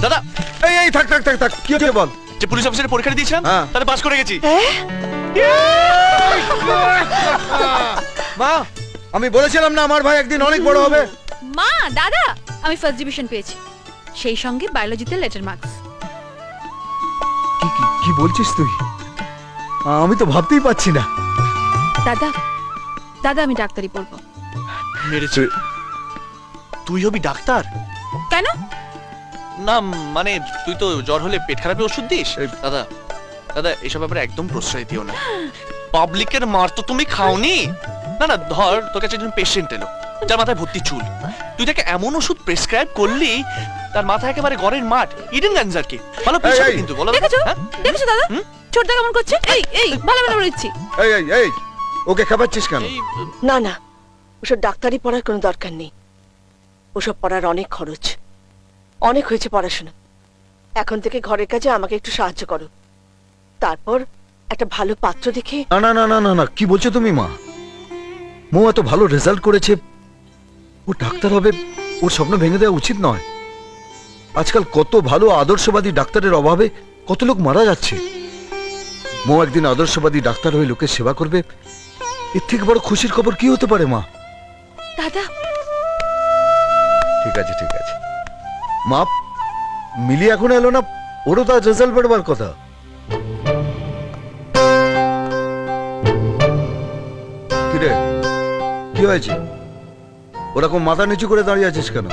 দাদা এই এই থাক থাক থাক থাক, কি হচ্ছে বল? যে পুলিশ অফিসারের পরীক্ষা দিয়েছিলাম হ্যাঁ। তাতে পাস করে গেছি। মা, আমি বলেছিলাম না আমার ভাই একদিন অনেক বড় হবে। মা, দাদা, আমি ফার্স্ট ডিভিশন পেয়েছি, সেই সঙ্গে বায়োলজিতে লেটার মার্কস। কি কি কি বলছিস তুই? আমি তো ভাবতেই পারছি না। দাদা, দাদা আমি ডাক্তারি পড়বো। মেরেছে। তুই হবি ডাক্তার? কেন? না মানে তুই তো জ্বর হলে পেট খারাপের ওষুধ দিস। দাদা দাদা এসব ব্যাপারে একদম প্রশ্রয় দিও না। পাবলিকের মার তো তুমি খাওনি। না না, ধর তোর কাছে একজন পেশেন্ট এলো যার মাথায় ভর্তি চুল, তুই তাকে এমন ওষুধ প্রেসক্রাইব করলি তার মাথা একেবারে গড়ের মাঠ, ইডেন গাঞ্জারকে। ভালো পেশেন্ট কিন্তু, বলো। দেখেছো দেখেছো দাদা, ছোটদা কেমন করছে? এই এই ভালো ভালো বলেছি। এই এই এই, ওকে খাবাচ্ছিস কেন? না না, ওসব ডাক্তারি পড়ার কোনো দরকার নেই। ওসব পড়ার অনেক খরচ, অনেক হয়েছে পড়াশোনা। এখন থেকে ঘরের কাজে আমাকে একটু সাহায্য করো, তারপর একটা ভালো পাত্র দেখে। না না না না না না, কি বলছো তুমি মা? মো এত ভালো রেজাল্ট করেছে, ও ডাক্তার হবে, ওর স্বপ্ন ভেঙে দেওয়া উচিত নয়। আজকাল কত ভালো আদর্শবাদী ডাক্তারের অভাবে কত লোক মারা যাচ্ছে। মো একদিন আদর্শবাদী ডাক্তার হয়ে লোকের সেবা করবে, এর থেকে বড় খুশির খবর কি হতে পারে মা? দাদা ঠিক আছে ঠিক আছে মা, মিলি এখন এলো না, ওরও তার রেজাল্ট বেরোবার কথা। কিরে, কি হয়েছে? ওরকম মাথা নিচু করে দাঁড়িয়ে আছিস কেন?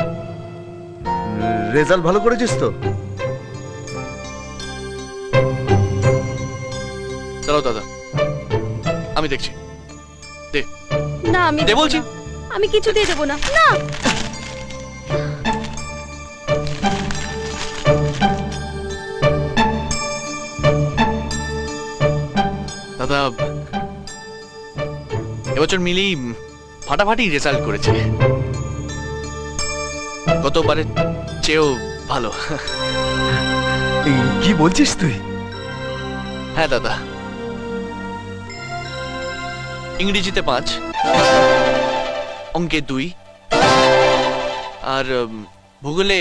রেজাল্ট ভালো করেছিস তো? দাঁড়াও দাদা, আমি দেখছি। দে না, আমি দে বলছি। আমি কিছুতেই দেবো না। না দাদা এবছর মিলি ফাটাফাটি রেজাল্ট করেছে, গতবারের চেয়েও ভালো। কি বলছিস তুই? হ্যাঁ দাদা, ইংরেজিতে 5, অঙ্কে 2, আর ভূগোলে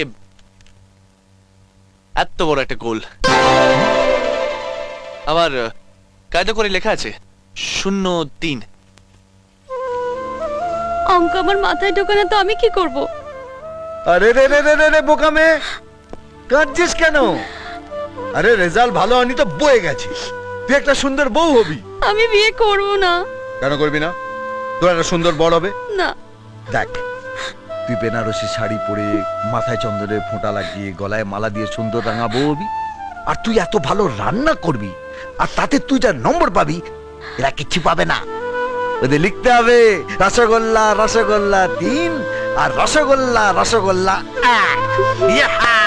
এত বড় একটা গোল। আবার কায়দা করে লেখা আছে 03। অঙ্ক আমার মাথায় ঢোকে না, তো আমি কি করব? আরে রে রে রে রে রে বোকা মেয়ে, কাঁদছিস কেন? আরে রেজাল্ট ভালো হয়নি তো বয়ে গেছে, তুই একটা সুন্দর বউ হবি। আমি বিয়ে করব না। কেন করবি না? তোর একটা সুন্দর বড় হবে। না, দেখ, তুই বেনারসি শাড়ি পরে, মাথায় চন্দনের ফোঁটা লাগিয়ে, গলায় মালা দিয়ে সুন্দর রাঙা বউ হবি। আর তুই এত ভালো রান্না করবি, আর তাতে তুই যা নম্বর পাবি, এরা কিচ্ছু পাবে না। ওদের লিখতে হবে রসগোল্লা রসগোল্লা 3 আর রসগোল্লা রসগোল্লা 1। ইয়াহা!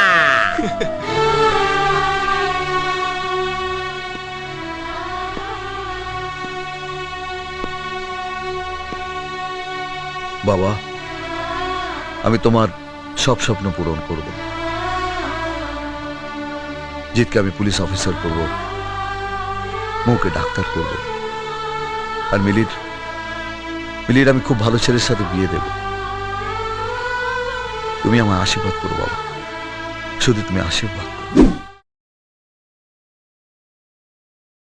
বাবা, আমি তোমার সব স্বপ্ন পূরণ করব। জিতকে আমি পুলিশ অফিসার করব, মৌকে ডাক্তার করব, আর মিলির আমি খুব ভালো ছেলের সাথে বিয়ে দেব। তুমি আমার আশীর্বাদ করো বাবা, শুধু তুমি আশীর্বাদ করো।